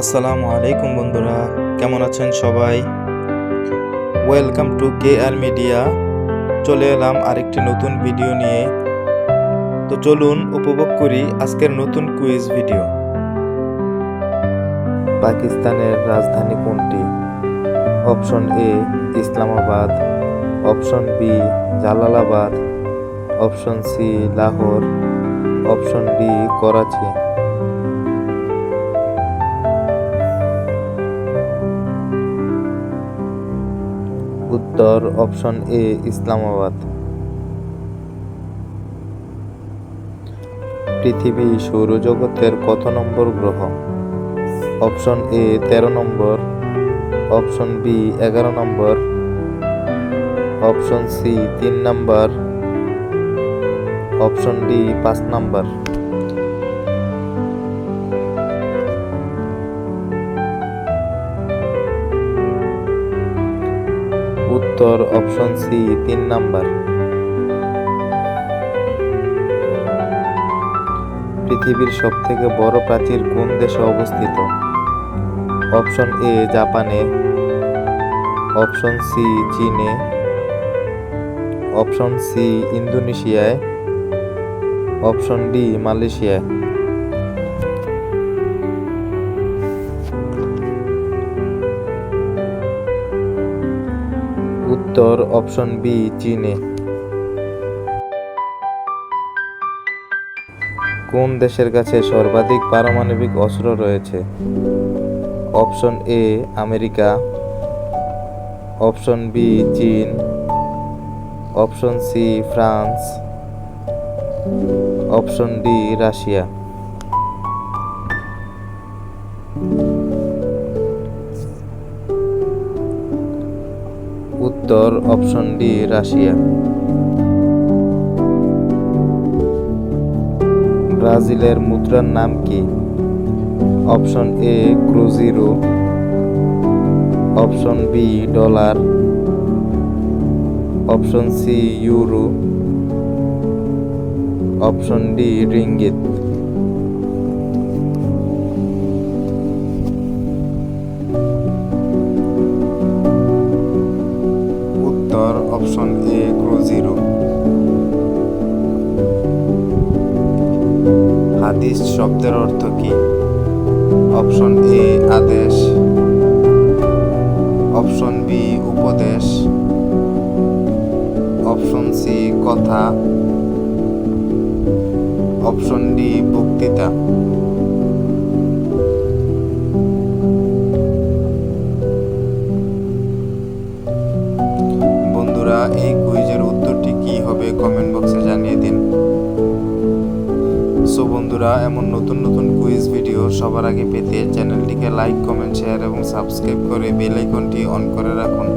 আসসালামু আলাইকুম বন্ধুরা, কেমন আছেন সবাই? Welcome to KR media. চলে এলাম আরেকটি নতুন ভিডিও নিয়ে। তো চলুন উপভোগ করি আজকের নতুন কুইজ ভিডিও। পাকিস্তানের রাজধানী কোনটি? Option A Islamabad, option B Jalalabad, option C Lahore, option D Karachi. উত্তর অপশন এ ইসলামাবাদ। পৃথিবী সৌরজগতের কত নম্বর গ্রহ? Option A 13 number, option B 11 number, option C 3 number, option D 5 number. উত্তর অপশন সি 3 নাম্বার। পৃথিবীর সবথেকে বড় প্রাচীর কোন দেশে অবস্থিত? অপশন এ জাপানে, অপশন সি চীনে, অপশন সি ইন্দোনেশিয়ায়, অপশন ডি মালয়েশিয়ায়। উত্তর অপশন বি চীনে। কোন দেশের কাছে সর্বাধিক পারমাণবিক অস্ত্র রয়েছে? Option A America, option B চীন, option C France, option D Russia. উত্তর অপশন ডি রাশিয়া। ব্রাজিলের মুদ্রার নাম কি? Option A cruzeiro, option B dollar, option C euro, option D ringgit. উত্তর অপশন এ ক্রুজিরো। হাদিস শব্দের অর্থ কি? অপশন এ আদেশ, অপশন বি উপদেশ, অপশন সি কথা, অপশন ডি বক্তৃতা। বন্ধুরা, এই কুইজের উত্তরটি কি হবে কমেন্ট বক্সে জানিয়ে দিন। সো বন্ধুরা, এমন নতুন নতুন কুইজ ভিডিও সবার আগে পেতে চ্যানেলটিকে লাইক, কমেন্ট, শেয়ার এবং সাবস্ক্রাইব করে বেল আইকনটি অন করে রাখুন।